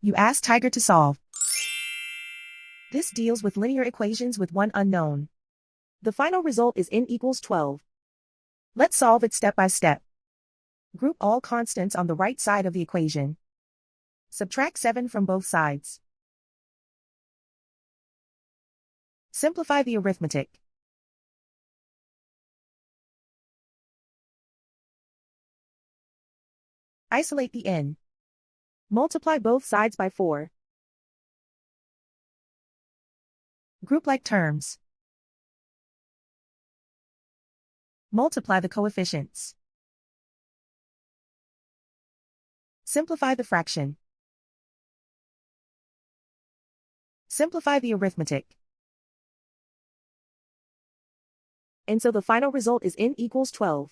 You ask Tiger to solve. This deals with linear equations with one unknown. The final result is n equals 12. Let's solve it step by step. Group all constants on the right side of the equation. Subtract 7 from both sides. Simplify the arithmetic. Isolate the n. Multiply both sides by 4. Group like terms. Multiply the coefficients. Simplify the fraction. Simplify the arithmetic. And so the final result is n equals 12.